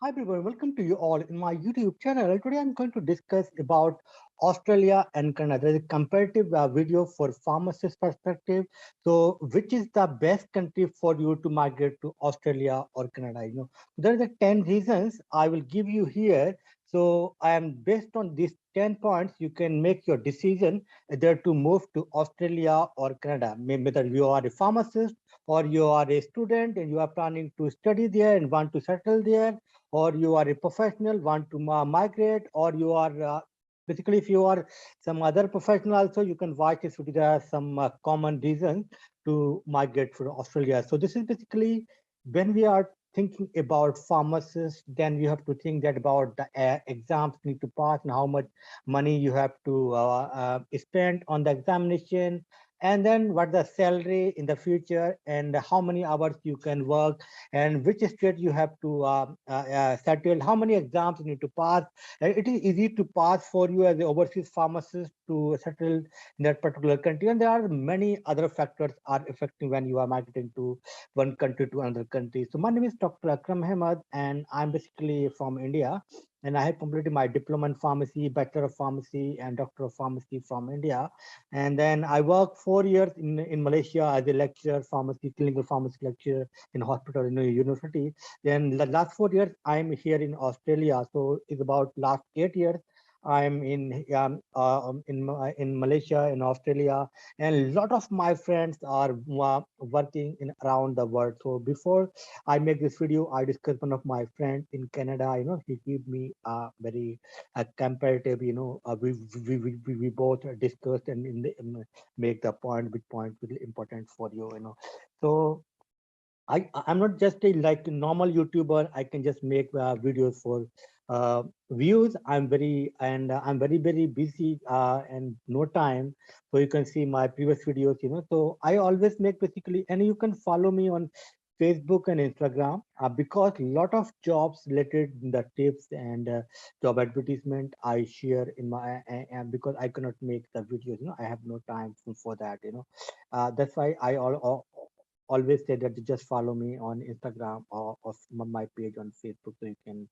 Hi everyone, welcome to you all in my YouTube channel. Today I'm going to discuss about Australia and Canada. There is a comparative video for pharmacist perspective. So which is the best country for you to migrate to Australia or Canada? There is a 10 reasons I will give you here. So I am based on these 10 points, you can make your decision either to move to Australia or Canada. Whether you are a pharmacist or you are a student and you are planning to study there and want to settle there, or you are a professional want to migrate, or you are basically if you are some other professional also, you can watch this video. There are some common reasons to migrate for Australia. So this is basically when we are thinking about pharmacists, then you have to think that about the exams need to pass and how much money you have to spend on the examination, and then what the salary in the future and how many hours you can work and which state you have to settle, how many exams you need to pass. It is easy to pass for you as an overseas pharmacist to settle in that particular country. And there are many other factors are affecting when you are migrating to one country to another country. So my name is Dr. Akram Ahmad, and I'm basically from India. And I have completed my diploma in pharmacy, bachelor of pharmacy, and doctor of pharmacy from India. And then I worked 4 years in Malaysia as a lecturer, pharmacy, clinical pharmacy lecturer in hospital in a university. Then the last 4 years, I'm here in Australia. So it's about last 8 years. I'm in Malaysia, in Australia, and a lot of my friends are working in around the world. So before I make this video, I discussed one of my friends in Canada. He gave me a very comparative. We both discussed and make the point, which point really important for you. So I'm not just a like normal YouTuber. I can just make videos for views. I'm very busy and no time. So you can see my previous videos. So I always make basically, and you can follow me on Facebook and Instagram because a lot of jobs related in the tips and job advertisement I share in my and because I cannot make the videos. I have no time for that. That's why I always say that you just follow me on Instagram or my page on Facebook, so you can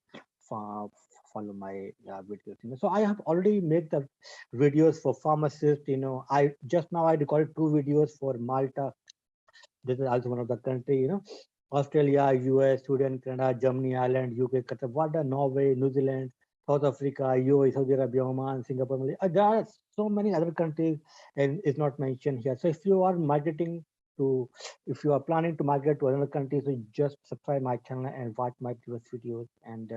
fo- follow my videos. So I have already made the videos for pharmacists. I just now I recorded 2 videos for Malta. This is also one of the country. Australia, US, Sweden, Canada, Germany, Ireland, UK, Qatar, Norway, New Zealand, South Africa, UAE, Saudi Arabia, Oman, Singapore, Malaysia. There are so many other countries and it's not mentioned here. So if you are migrating to, if you are planning to migrate to another country, so just subscribe my channel and watch my previous videos. And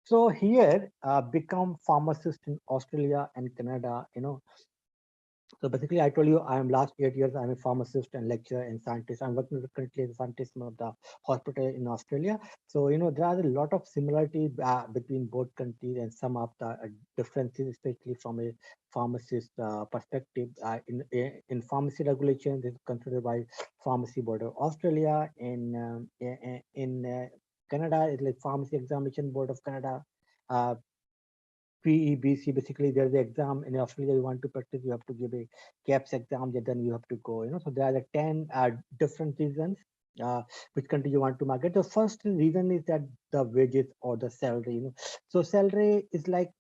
so here, become pharmacist in Australia and Canada. So basically, I told you I am last 8 years. I'm a pharmacist and lecturer and scientist. I'm working currently as a scientist in one of the hospital in Australia. So there are a lot of similarity between both countries and some of the differences, especially from a pharmacist perspective. In pharmacy regulations, it's considered by Pharmacy Board of Australia. In Canada, it's like Pharmacy Examination Board of Canada. Uh, PEBC, basically there's the exam in Australia. You want to practice, you have to give a CAPS exam, then you have to go. So there are the 10 different reasons which country you want to market. The first reason is that the wages or the salary. So salary is like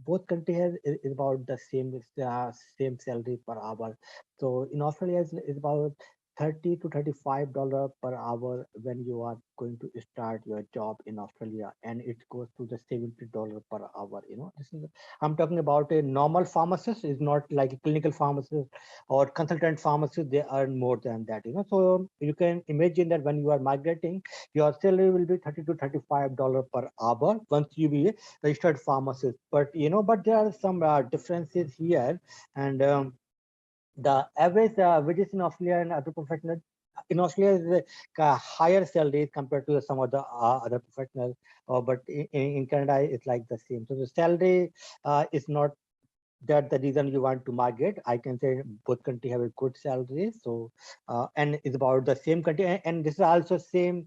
both country is about the same salary per hour. So in Australia is about 30 to $35 per hour when you are going to start your job in Australia, and it goes to the $70 per hour. This is, I'm talking about a normal pharmacist, is not like a clinical pharmacist or consultant pharmacist. They earn more than that. So you can imagine that when you are migrating, your salary will be 30 to $35 per hour once you be a registered pharmacist. But there are some differences here, and the average wages in Australia and other professionals in Australia is a higher salary compared to some of the other professionals, but in Canada it's like the same. So the salary is not that the reason you want to migrate. I can say both country have a good salary. So and it's about the same country, and this is also same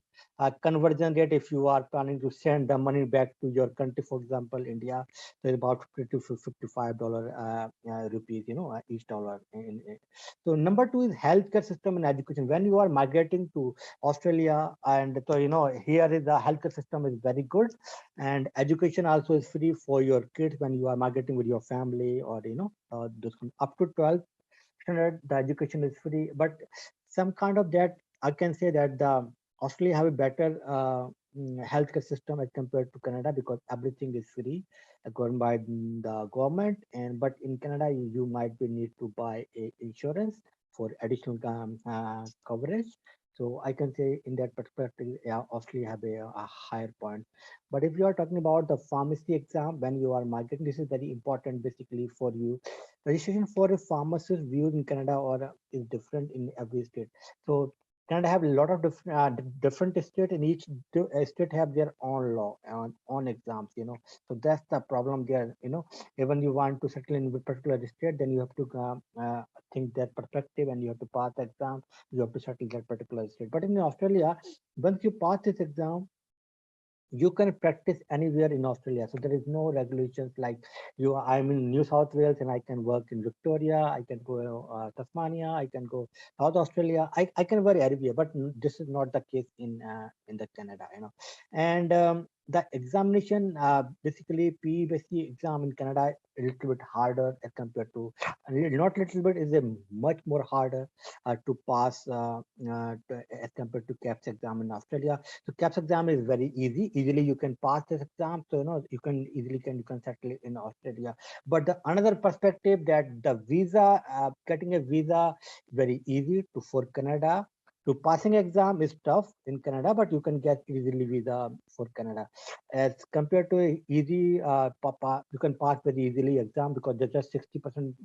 conversion rate, if you are planning to send the money back to your country, for example India, so it's about 50 to $55 rupees, each dollar so number two is healthcare system and education. When you are migrating to Australia, and so here is the healthcare system is very good, and education also is free for your kids when you are migrating with your family, or those up to 12 standard, the education is free. But some kind of that, I can say that the Australia have a better healthcare system as compared to Canada, because everything is free, governed by the government. And but in Canada, you might be need to buy a insurance for additional coverage. So I can say in that perspective, yeah, Australia have a higher point. But if you are talking about the pharmacy exam when you are marketing, this is very important basically for you. Registration for a pharmacist viewed in Canada or is different in every state. So Canada have a lot of different states, and each state have their own law and own exams. So that's the problem there. Even you want to settle in a particular state, then you have to think that perspective, and you have to pass the exam. You have to settle that particular state. But in Australia, once you pass this exam, you can practice anywhere in Australia. So there is no regulations like I'm in New South Wales and I can work in Victoria, I can go Tasmania, I can go South Australia, I can work anywhere, but this is not the case in the Canada. And the examination, basically PBC exam in Canada a little bit harder as compared to, not little bit, is a much more harder to pass as compared to CAPS exam in Australia. So CAPS exam is very easy. Easily you can pass this exam. So you can settle in Australia. But the another perspective that the visa, getting a visa very easy to for Canada. To passing exam is tough in Canada, but you can get easily visa for Canada. As compared to a easy, you can pass very easily exam because there's just 60%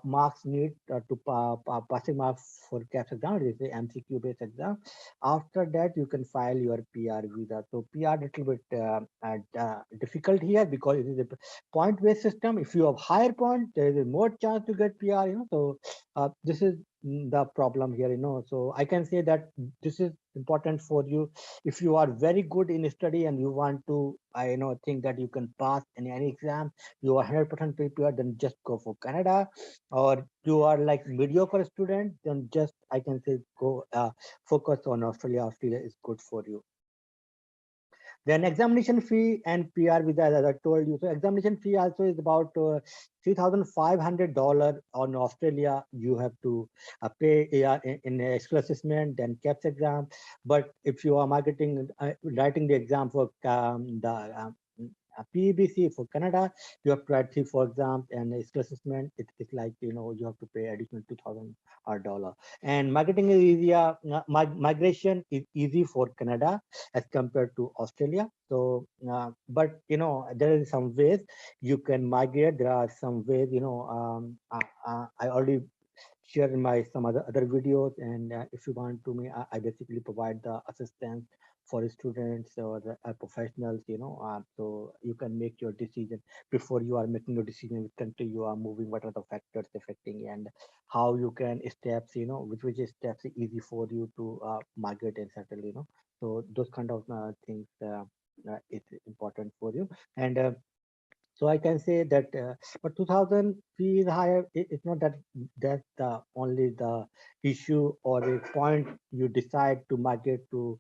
marks need to passing marks for CAPS exam. It is a MCQ based exam. After that, you can file your PR visa. So PR little bit difficult here because it is a point based system. If you have higher point, there is more chance to get PR. So this is the problem here. So I can say that this is important for you if you are very good in study and you want to think that you can pass in any exam, you are 100% prepared, then just go for Canada. Or you are like mediocre student, then just I can say go focus on Australia. Australia is good for you. Then examination fee and PR visa, as I told you. So examination fee also is about $3,500 on Australia. You have to pay in a skill assessment, then CAPS exam. But if you are marketing, writing the exam for the PEBC for Canada, you have to write three for exams and a skill assessment. It's like you have to pay additional $2,000. And marketing is easier. Migration is easy for Canada as compared to Australia. So, but there is some ways you can migrate. There are some ways. I already share in my some other videos, and if you want to me, I basically provide the assistance for students or the professionals. So you can make your decision before you are making your decision which country you are moving, what are the factors affecting, and how you can steps, which steps are easy for you to migrate and settle. So those kind of things it's important for you. And so I can say that, but 2000 fee is higher. It's not that that's the only the issue or a point you decide to migrate to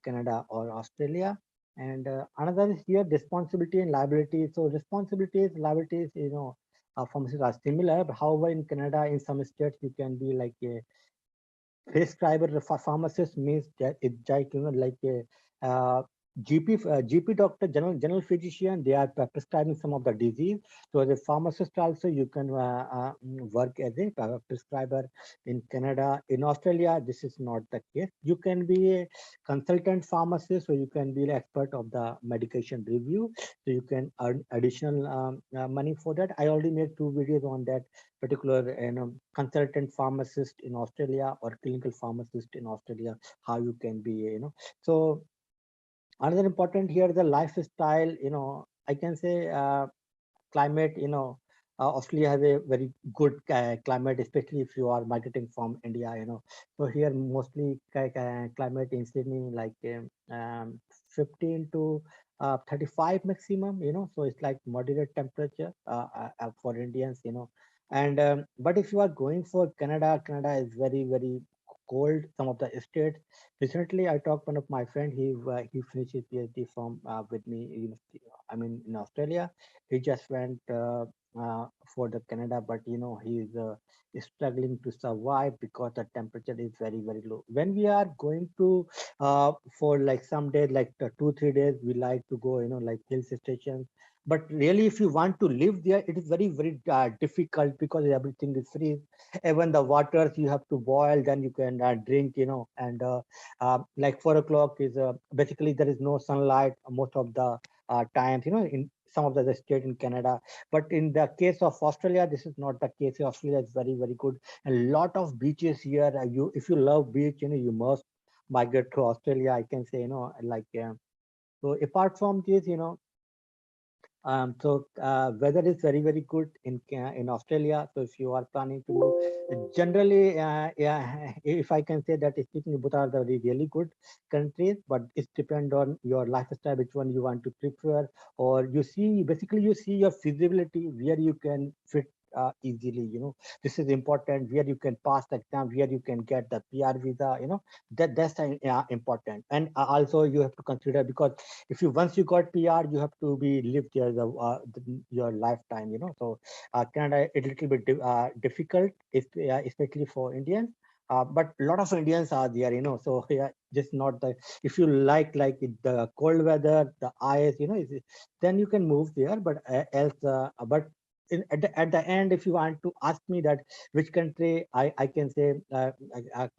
Canada or Australia. And another is here responsibility and liability. So responsibilities, liabilities, pharmacies are similar. But however, in Canada, in some states, you can be like a prescriber for pharmacist means that it's like like a GP doctor, general physician. They are prescribing some of the disease. So as a pharmacist also you can work as a prescriber in Canada. In Australia, this is not the case. You can be a consultant pharmacist, so you can be an expert of the medication review. So you can earn additional money for that. I already made two videos on that particular consultant pharmacist in Australia or clinical pharmacist in Australia, how you can be, So another important here is the lifestyle, I can say climate, Australia has a very good climate, especially if you are migrating from India. So here mostly climate in Sydney like 15 to 35 maximum. So it's like moderate temperature for Indians. And but if you are going for Canada, Canada is very very cold. Some of the states. Recently, I talked one of my friend. He finished his PhD from with me. I mean, in Australia, he just went. For the Canada, but he is struggling to survive because the temperature is very very low. When we are going to for like some days, like 2 3 days, we like to go like hill stations. But really, if you want to live there, it is very very difficult because everything is freeze. Even the waters you have to boil, then you can drink. And like 4 o'clock is basically there is no sunlight most of the times. In some of the state in Canada, but in the case of Australia, this is not the case. Australia is very, very good. A lot of beaches here. If you love beach, you must migrate to Australia. I can say, like, so apart from this, weather is very very good in Australia. So if you are planning to move, generally, yeah, if I can say that speaking, both are the really good countries, but it depends on your lifestyle, which one you want to prefer, or you see basically you see your feasibility where you can fit. Easily, this is important. Where you can pass the exam, where you can get the PR visa, that's important. And also you have to consider because if you once you got PR, you have to be lived there your lifetime. So Canada is a little bit difficult, especially for Indians. But a lot of Indians are there. So yeah, just not the if you like the cold weather, the ice, then you can move there. But else, but at the end, if you want to ask me that which country I can say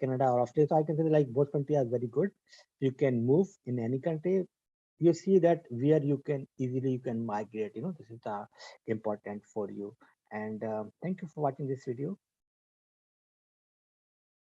Canada or Australia, so I can say like both countries are very good. You can move in any country. You see that where you can easily you can migrate. This is important for you. And thank you for watching this video.